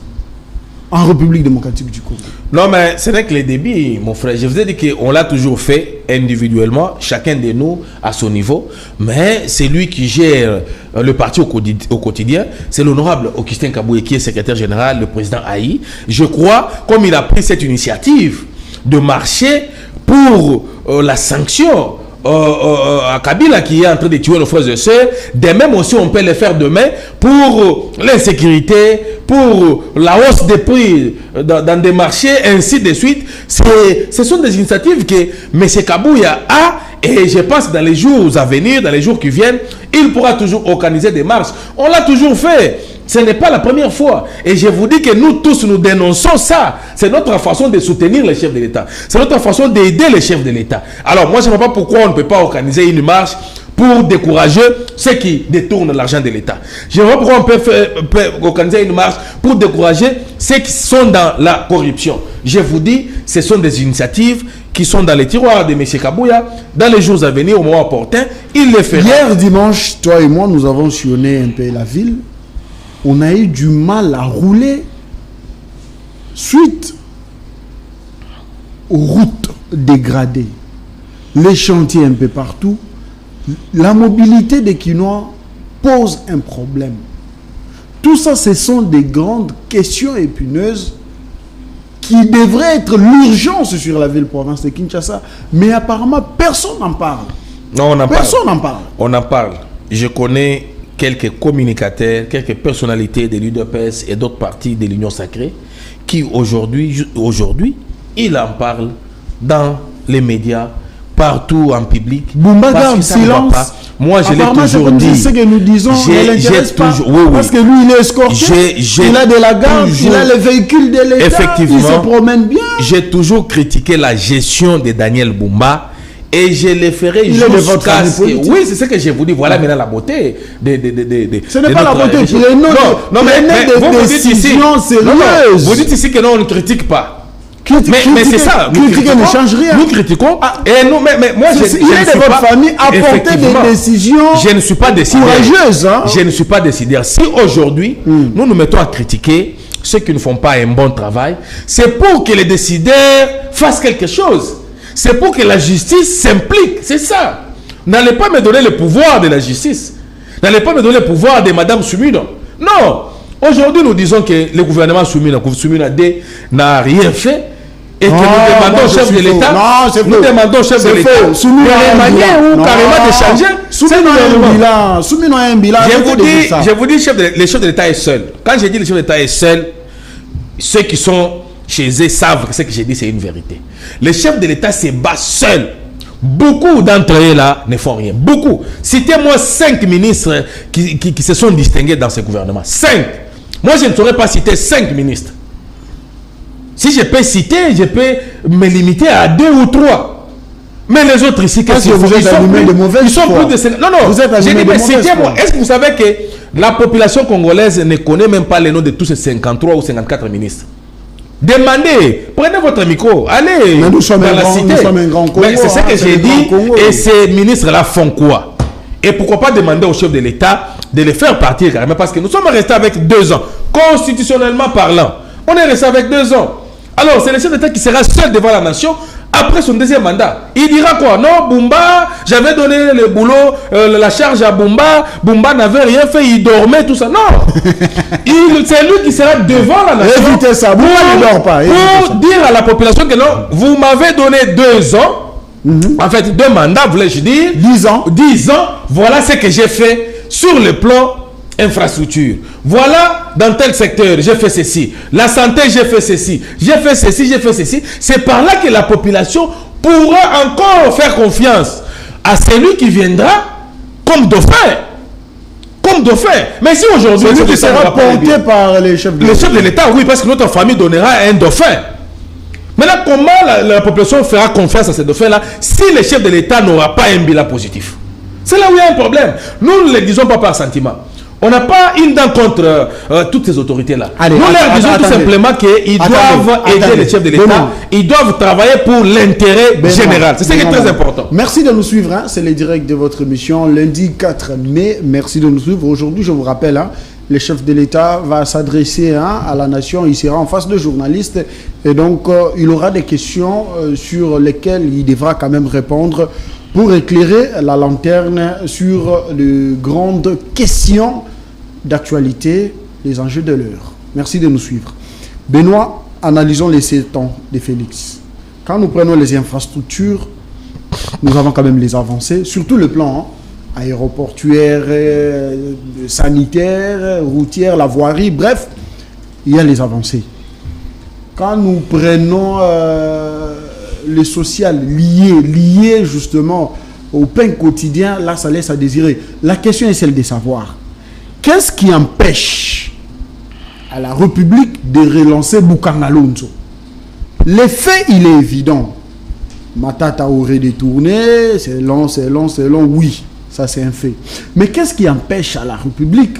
en République démocratique du Congo.
Non, mais c'est vrai que les débits, mon frère, je vous ai dit qu'on l'a toujours fait individuellement, chacun de nous à son niveau, mais c'est lui qui gère le parti au quotidien, c'est l'honorable Augustin Kaboué qui est secrétaire général, le président Haï. Je crois, comme il a pris cette initiative de marcher pour la sanction à Kabila qui est en train de tuer nos frères et sœurs, de même aussi on peut le faire demain pour l'insécurité, pour la hausse des prix dans des marchés, ainsi de suite. Ce sont des initiatives que M. Kabouya a, et je pense que dans les jours à venir, dans les jours qui viennent, il pourra toujours organiser des marches. On l'a toujours fait. Ce n'est pas la première fois. Et je vous dis que nous tous, nous dénonçons ça. C'est notre façon de soutenir les chefs de l'État. C'est notre façon d'aider les chefs de l'État. Alors moi, je ne vois pas pourquoi on ne peut pas organiser une marche pour décourager ceux qui détournent l'argent de l'État. Je ne vois pas pourquoi on peut organiser une marche pour décourager ceux qui sont dans la corruption. Je vous dis, ce sont des initiatives qui sont dans les tiroirs de M. Kabouya. Dans les jours à venir, au moment opportun, il les fera.
Hier dimanche, toi et moi, nous avons sillonné un peu la ville. On a eu du mal à rouler suite aux routes dégradées, les chantiers un peu partout. La mobilité des Quinois pose un problème. Tout ça, ce sont des grandes questions épineuses qui devraient être l'urgence sur la ville-province de Kinshasa. Mais apparemment, personne n'en parle.
Non, on en
Personne n'en parle.
On en parle. Je connais quelques communicateurs, quelques personnalités de l'UDPS et d'autres partis de l'Union Sacrée qui aujourd'hui, ils en parlent dans les médias, partout en public.
Bumba garde silence.
Moi, je l'ai toujours dit.
C'est ce que nous disons. Parce que lui, il est escorté. Il a de la garde. Il a les véhicules de l'État.
Effectivement.
Il se promène bien.
J'ai toujours critiqué la gestion de Daniel Bumba. Et je le ferai jusqu'à ce que... Oui, c'est ce que je vous dis. Voilà maintenant la beauté
ce n'est pas la beauté.
Non, mais vous dites ici... Vous dites ici que non, on ne critique pas. Mais c'est ça.
Critiquer ne change rien.
Nous critiquons. Et nous, mais moi, je ne suis pas...
de votre famille apporter des décisions
je ne suis pas décideur.
Courageuses.
Je ne suis pas décideur. Si aujourd'hui, nous nous mettons à critiquer ceux qui ne font pas un bon travail, c'est pour que les décideurs fassent quelque chose. C'est pour que la justice s'implique. C'est ça. N'allez pas me donner le pouvoir de la justice. N'allez pas me donner le pouvoir de Madame Sumino. Non. Aujourd'hui, nous disons que le gouvernement Sumino n'a rien fait et que nous demandons au chef de l'État. Nous demandons au chef de l'État de remanier ou carrément de changer.
Sumino a un bilan.
Je vous dis, le chef de l'État est seul. Quand je dis le chef de l'État est seul, ceux qui sont chez eux savent que ce que j'ai dit, c'est une vérité. Le chef de l'État se bat seul. Beaucoup d'entre eux là ne font rien. Beaucoup. Citez-moi 5 ministres qui se sont distingués dans ce gouvernement. 5. Moi, je ne saurais pas citer 5 ministres. Si je peux citer, je peux me limiter à 2 ou 3. Mais les autres ici, qu'est-ce que
vous êtes allumé de mauvaise foi.
Non,
vous êtes
j'ai dit, mais citez-moi.
foi.
Est-ce que vous savez que la population congolaise ne connaît même pas les noms de tous ces 53 ou 54 ministres? Demandez, prenez votre micro, allez
nous sommes
dans la cité.
Nous sommes un grand Congo.
C'est ce que j'ai dit. Et ces ministres-là font quoi? Et pourquoi pas demander au chef de l'État de les faire partir carrément? Parce que nous sommes restés avec 2 ans. Constitutionnellement parlant, on est resté avec 2 ans. Alors, c'est le chef d'État qui sera seul devant la nation après son deuxième mandat. Il dira quoi? Non, Bumba, j'avais donné le boulot, la charge à Bumba. Bumba n'avait rien fait, il dormait, tout ça. Non. C'est lui qui sera devant la nation.
Évitez ça. Bumba ne dort pas.
Pour dire à la population que non, vous m'avez donné 2 ans. En fait, 2 mandats, voulais-je dire.
10 ans.
10 ans. Voilà ce que j'ai fait sur le plan infrastructure. Voilà, dans tel secteur, j'ai fait ceci. La santé, j'ai fait ceci. J'ai fait ceci, j'ai fait ceci. C'est par là que la population pourra encore faire confiance à celui qui viendra comme dauphin. Comme dauphin. Mais si aujourd'hui...
Celui qui sera porté par les chefs de l'État.
Le chef de l'État, oui, parce que notre famille donnera un dauphin. Maintenant, comment la population fera confiance à ce dauphin-là si le chef de l'État n'aura pas un bilan positif? C'est là où il y a un problème. Nous ne le disons pas par sentiment. On n'a pas une dent contre toutes ces autorités-là. Nous leur disons tout simplement qu'ils doivent aider les chefs de l'État. Ils doivent travailler pour l'intérêt général. C'est ce qui est très important.
Merci de nous suivre. C'est le direct de votre émission lundi 4 mai. Merci de nous suivre. Aujourd'hui, je vous rappelle, le chef de l'État va s'adresser à la nation, il sera en face de journalistes et donc il aura des questions sur lesquelles il devra quand même répondre pour éclairer la lanterne sur les grandes questions d'actualité, les enjeux de l'heure. Merci de nous suivre. Benoît, analysons les 7 ans de Félix. Quand nous prenons les infrastructures, nous avons quand même les avancées, surtout le plan aéroportuaire, sanitaire, routière, la voirie, bref, il y a les avancées. Quand nous prenons le social lié justement au pain quotidien, là, ça laisse à désirer. La question est celle de savoir, qu'est-ce qui empêche à la République de relancer Bokanga Lonzo? L'effet, il est évident. Matata aurait détourné, c'est long, oui, ça c'est un fait. Mais qu'est-ce qui empêche à la République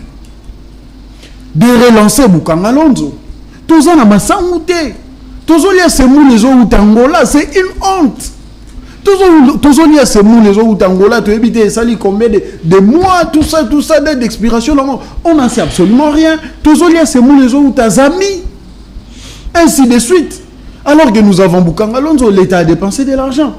de relancer Bokanga Lonzo? Tous en amassangouté. Tous en lié ces mous les autres Angola, c'est une honte. Tous en lié ces mous les autres Angola, tu évites ça combien de mois, tout ça d'expiration, on n'en sait absolument rien. Tous en lié ces mous les autres amis, ainsi de suite. Alors que nous avons Bokanga Lonzo, l'État a dépensé de l'argent.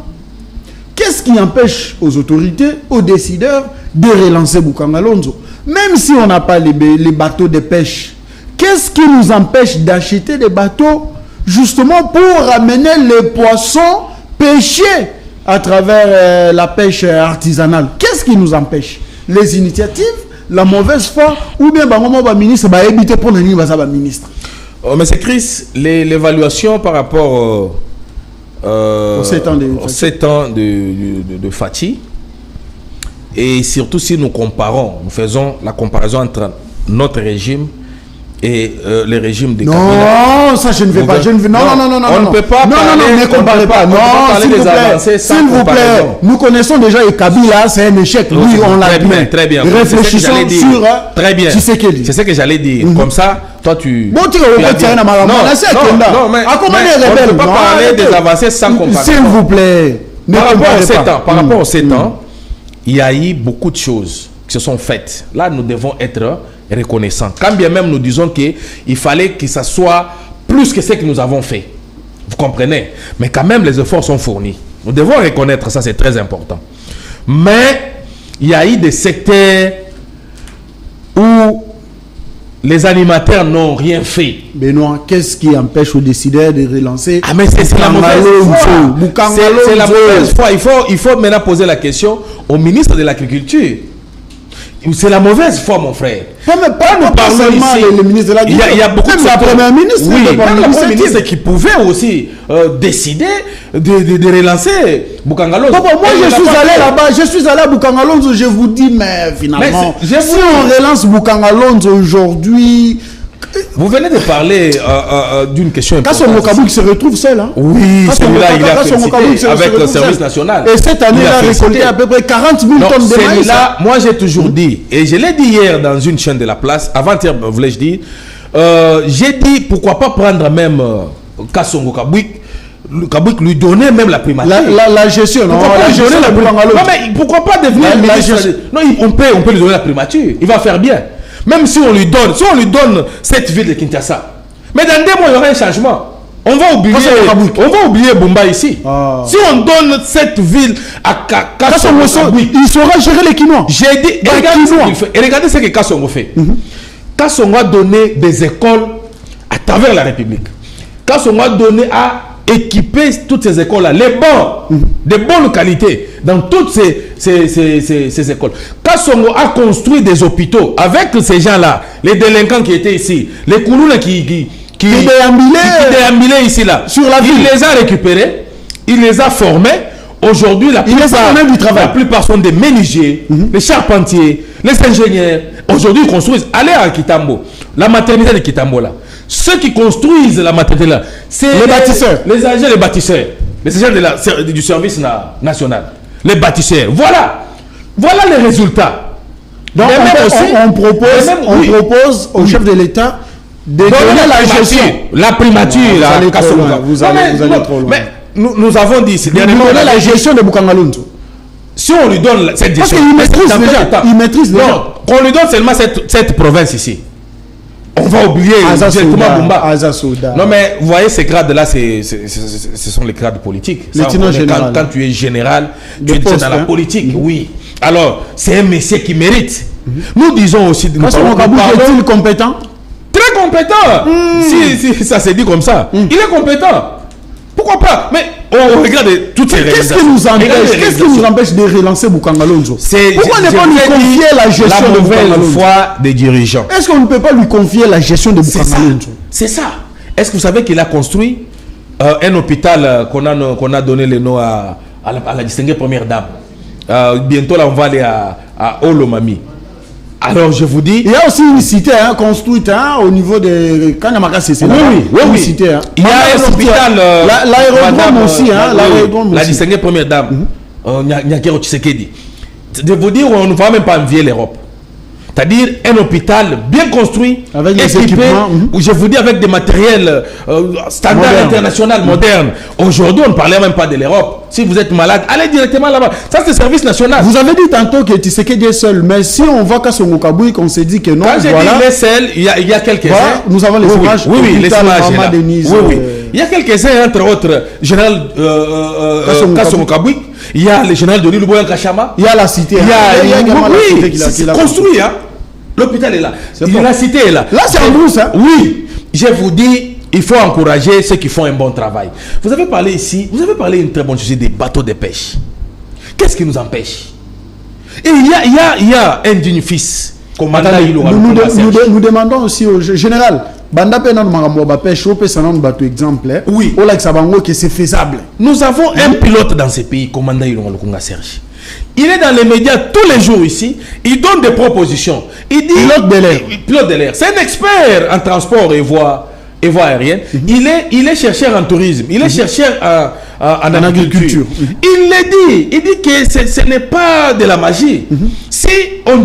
Qu'est-ce qui empêche aux autorités, aux décideurs de relancer Bokanga Lonzo? Même si on n'a pas les bateaux de pêche, qu'est-ce qui nous empêche d'acheter des bateaux justement pour ramener les poissons pêchés à travers la pêche artisanale? Qu'est-ce qui nous empêche? Les initiatives, la mauvaise foi, ou bien le ministre va éviter pour le ministre.
Oh, mais c'est Chris, l'évaluation par rapport aux 7 ans de Fati, et surtout si nous faisons la comparaison entre notre régime et le régime de Kabila.
Non, ça je ne vais pas. Non,
on ne peut pas parler,
ne comparez pas. Non, s'il vous plaît. Nous connaissons déjà le Kabila, c'est un échec. Oui, on l'a dit.
Très bien.
Réfléchissons sur
très bien. C'est ce que j'allais dire. Comme ça, toi tu...
Bon, tu vas dire non,
mais on ne peut pas parler des avancées sans comparaison.
S'il vous plaît.
Par rapport aux 7 ans, il y a eu beaucoup de choses qui se sont faites. Là, nous devons être reconnaissants. Quand bien même nous disons qu'il fallait que ça soit plus que ce que nous avons fait. Vous comprenez? Mais quand même, les efforts sont fournis. Nous devons reconnaître ça, c'est très important. Mais il y a eu des secteurs où les animateurs n'ont rien fait.
Benoît, qu'est-ce qui empêche aux décideurs de relancer?
Ah, mais c'est la mauvaise foi. C'est la mauvaise foi. Il faut maintenant poser la question au ministre de l'Agriculture. C'est la mauvaise foi, mon frère.
Pas nous parler ici. Le ministre de l'Agriculture.
Il y a beaucoup de
première ministre.
Oui, le premier ministre qui pouvait aussi décider de relancer Bokanga Lonzo.
Moi, je suis allé là-bas. Je suis allé à Bokanga Lonzo. Je vous dis, mais finalement, si on relance Bokanga Lonzo aujourd'hui.
Vous venez de parler d'une question importante.
Kassongo Kabouik se retrouve seul. Hein?
Oui, celui-là, il a félicité avec le service national.
Et cette année, il a récolté à peu près 40 000 tonnes de maïs.
Celui-là, moi, j'ai toujours dit, et je l'ai dit hier dans une chaîne de la place, avant-hier, voulais-je dire, j'ai dit, pourquoi pas prendre même Kassongo Kabouik, lui donner même la primature.
La gestion, non, la gestion,
non, mais pourquoi pas devenir ministre? Non, on peut lui donner la primature. Il va faire bien. Même si on lui donne cette ville de Kinshasa. Mais dans 2 mois, il y aura un changement. On va oublier Bumba ici. Ah. Si on donne cette ville à Kassongo,
il saura gérer les Kinois.
J'ai dit, regardez ce que Kassongo fait. Kassongo a donné des écoles à travers la République. Kassongo a donné à équiper toutes ces écoles-là, les bancs de bonne qualité dans toutes ces écoles. Kassongo a construit des hôpitaux avec ces gens-là, les délinquants qui étaient ici, les Koulouna qui déambulaient ici là. Il les a récupérés, il les a formés. Aujourd'hui, la plupart sont des menuisiers, les charpentiers, les ingénieurs. Aujourd'hui, ils construisent. Allez à Kitambo, la maternité de Kitambo là. Ceux qui construisent la maternité là, c'est
les bâtisseurs.
Les agents, les bâtisseurs. Les agents du service national. Les bâtisseurs. Voilà les résultats.
Donc on propose au chef de l'État de donner la gestion.
La primature.
Vous allez trop loin.
Mais nous avons dit ici.
Donner la gestion de Bokanga Lonzo.
Si on lui donne cette gestion.
Parce qu'il maîtrise déjà.
Non, qu'on lui donne seulement cette province ici. On va oublier directement Bumba.
Azasoda.
Non, mais vous voyez, ces grades-là, ce sont les grades politiques. Ça, quand tu es général, tu es dans la politique, oui. Alors, c'est un monsieur qui mérite. Nous disons aussi...
Est-il compétent?
Très compétent. Si ça s'est dit comme ça. Il est compétent. Pourquoi pas? Mais on regarde toutes ces réalisations.
Qu'est-ce qui nous empêche de relancer Bokanga Lonzo? Pourquoi ne pas lui confier la gestion de Bokanga Lonzo?
La nouvelle foi des dirigeants.
Est-ce qu'on ne peut pas lui confier la gestion de Bokanga Lonzo?
C'est ça. Est-ce que vous savez qu'il a construit un hôpital qu'on a donné le nom à la distinguée première dame? Bientôt, là, on va aller à Olomami. Alors, je vous dis...
Il y a aussi une cité construite au niveau de Kanamaka, c'est là.
Oui.
Cité,
il y a un hôpital...
L'aérodrome aussi,
la distinguée première dame, Nyakero Tshisekedi. De vous dire, on ne va même pas envier l'Europe. C'est-à-dire un hôpital bien construit,
avec
équipé, où je vous dis avec des matériels standards internationaux, modernes. Aujourd'hui, on ne parlait même pas de l'Europe. Si vous êtes malade, allez directement là-bas. Ça, c'est le service national.
Vous avez dit tantôt que Tshisekedi est seul, mais si on voit qu'à son Okaboui, qu'on s'est dit que non,
quand j'ai dit il est seul, il y a quelques-uns.
Nous avons les images.
Oui, les images. Oui. Il y a quelques-uns, entre autres, général Kasson Okaboui. Il y a le général de Luboya Kachama.
Il y a la cité.
Il y a également la cité qu'il a construit. L'hôpital est là. La cité est là.
Là, c'est en brousse.
Oui. Je vous dis, il faut encourager ceux qui font un bon travail. Vous avez parlé ici, une très bonne chose des bateaux de pêche. Qu'est-ce qui nous empêche? Et il y a un digne fils.
Nous demandons aussi au général,
oui.
Que c'est faisable.
Nous avons un pilote dans ce pays, commandant Ilunga Lukunga Serge. Il est dans les médias tous les jours ici. Il donne des propositions. Il dit pilote de l'air. C'est un expert en transport et voie aérienne. Il est chercheur en tourisme. Il est chercheur en agriculture. Il le dit. Il dit que ce n'est pas de la magie. Si on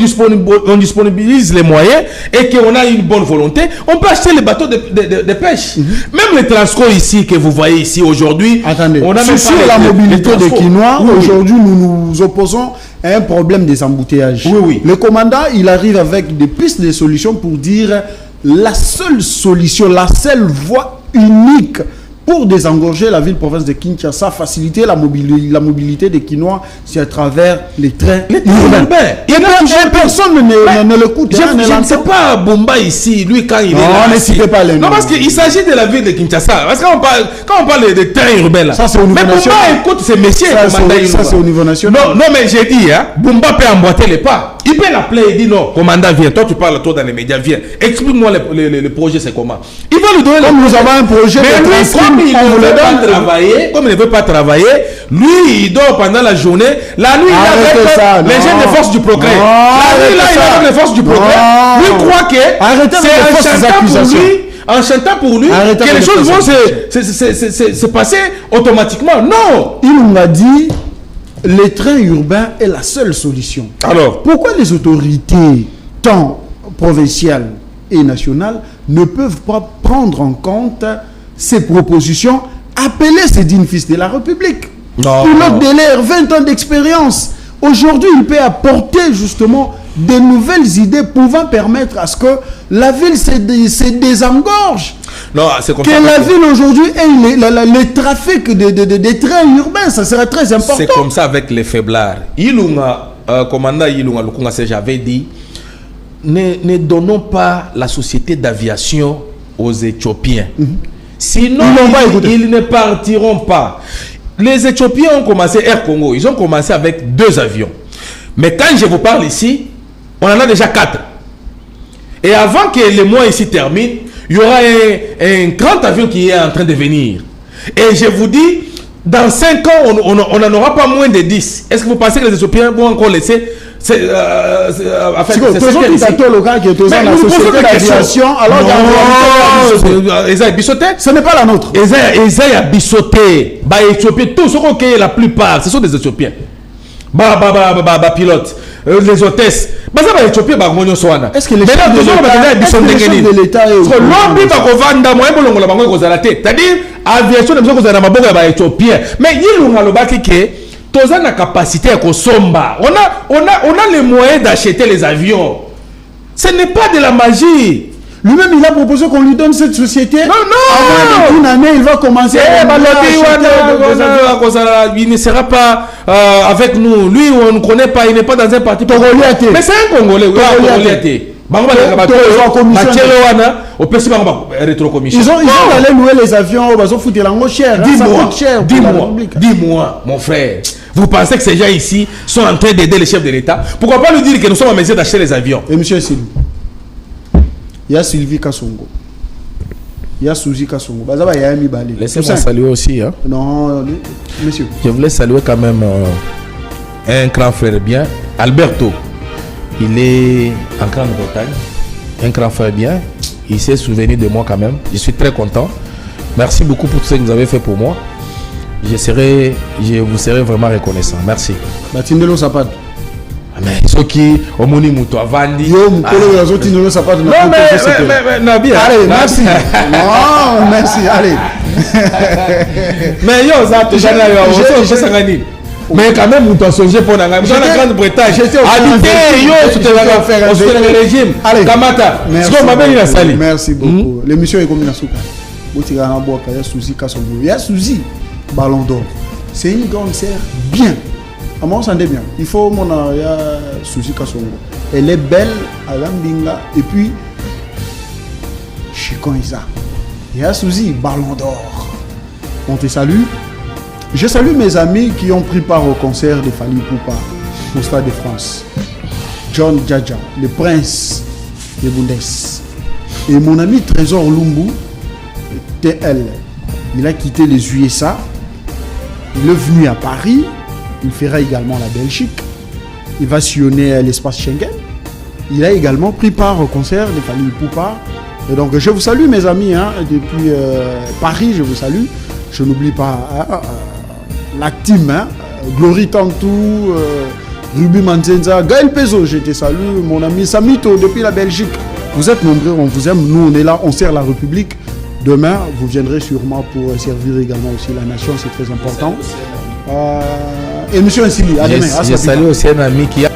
disponibilise les moyens et qu'on a une bonne volonté, on peut acheter les bateaux de pêche. Même les transports ici que vous voyez ici aujourd'hui.
Attendez, on a même sur la mobilité des Quinois, aujourd'hui nous nous opposons à un problème des embouteillages. Le commandant, il arrive avec des pistes de solutions pour dire la seule solution, la seule voie unique pour désengorger la ville-province de Kinshasa, faciliter la mobilité des Quinois, c'est à travers les trains urbains. Personne ne l'écoute.
Je ne sais pas Bumba ici, lui quand il est là.
Ne citez pas les noms.
Non, parce qu'il s'agit de la ville de Kinshasa. Parce que quand on parle des trains urbains là,
ça c'est au niveau national.
Mais Bumba écoute ces messieurs.
Ça c'est au niveau national.
Non, mais j'ai dit, Bumba peut emboîter les pas. Il peut l'appeler et dire non, commandant, viens. Toi, tu parles toi dans les médias, viens. Explique-moi le projet, c'est comment. Il va lui donner
comme nous avons un projet
de transcrire. Comme il ne veut pas travailler, lui, il dort pendant la journée. La nuit, il a les jeunes des forces du progrès. La nuit, là, il a les forces du progrès. Lui croit que c'est en chantant pour lui que les choses vont se passer automatiquement. Non.
Il m'a dit les trains urbains est la seule solution.
Alors,
pourquoi les autorités, tant provinciales et nationales, ne peuvent pas prendre en compte ces propositions, appeler ces dignes fils de la République? Pilote de l'air, 20 ans d'expérience. Aujourd'hui, il peut apporter justement de nouvelles idées pouvant permettre à ce que la ville se désengorge.
Non, c'est comme
que
ça.
La ville aujourd'hui ait le trafic des trains urbains, ça serait très important.
C'est comme ça avec les faiblards. Commandant Ilunga Lukunga Serge avait dit, ne donnons pas la société d'aviation aux Éthiopiens. Sinon, ils ne partiront pas. Les Éthiopiens ont commencé, Air Congo, ils ont commencé avec 2 avions. Mais quand je vous parle ici, on en a déjà 4. Et avant que le mois ici termine, il y aura un grand avion qui est en train de venir. Et je vous dis, dans 5 ans, on n'en aura pas moins de 10. Est-ce que vous pensez que les Éthiopiens vont encore laisser ce
n'est pas la nôtre.
Esaïe a bissoté. Éthiopie, tous ceux qui la plupart, ce sont des Éthiopiens. Pilote. Les hôtesses.
Est-ce que les chefs de l'État
c'est-à-dire, aviation mais il a la capacité à consommer. On a les moyens d'acheter les avions. Ce n'est pas de la magie.
Lui-même, il a proposé qu'on lui donne cette société.
Non.
Avant une année, il va commencer
il ne sera pas avec nous. Lui, on ne connaît pas, il n'est pas dans un parti. Mais c'est un Congolais. Ils
ont allé louer les avions, ils ont foutu l'angle cher.
Dis-moi, mon frère, vous pensez que ces gens ici sont en train d'aider les chefs de l'État? Pourquoi pas lui dire que nous sommes en mesure d'acheter les avions?
Et monsieur Sylvie, il y a Sylvie Kassongo, il y a Suzy Kassongo.
Laissez-moi saluer aussi. Hein?
Non, monsieur.
Je voulais saluer quand même un grand frère bien, Alberto. Il est en Grande-Bretagne, un grand frère bien. Il s'est souvenu de moi quand même. Je suis très content. Merci beaucoup pour tout ce que vous avez fait pour moi. Je vous serai vraiment reconnaissant. Merci.
Batindelo Sapat.
Mais ceux qui au moni muto avandi.
Yo mukolo ya zoti ndelo Sapat.
Non mais bien.
Allez, merci. Non, merci. Allez.
Mais yo ça déjà là yo sangani. Mais quand même, nous avons songé pour la Grande-Bretagne. Habité, le régime.
Allez,
Kamata.
Merci beaucoup. L'émission est comme Nasuka. Il y a Suzy Kassongo. Il y a Suzy Ballon d'Or. C'est une grande sœur bien. À moi, on s'en dit bien. Il faut mon Suzy Kassongo. Elle est belle, Alambinga. Et puis, Chikon Isa. Il y a Suzy Ballon d'Or. On te salue. Je salue mes amis qui ont pris part au concert de Fally Ipupa au Stade de France. John Djadja, le prince de Bundes. Et mon ami Trésor Lumbu, TL, il a quitté les USA. Il est venu à Paris. Il fera également la Belgique. Il va sillonner l'espace Schengen. Il a également pris part au concert de Fally Ipupa. Et donc je vous salue mes amis, hein, depuis Paris, je vous salue. Je n'oublie pas la team, hein, Glory Tantou, Ruby Manzenza, Gaël Pezo, je te salue, mon ami Samito depuis la Belgique. Vous êtes nombreux, on vous aime, nous on est là, on sert la République. Demain, vous viendrez sûrement pour servir également aussi la nation, c'est très important. Et monsieur Nsili, à demain.
Je salue aussi un ami qui a...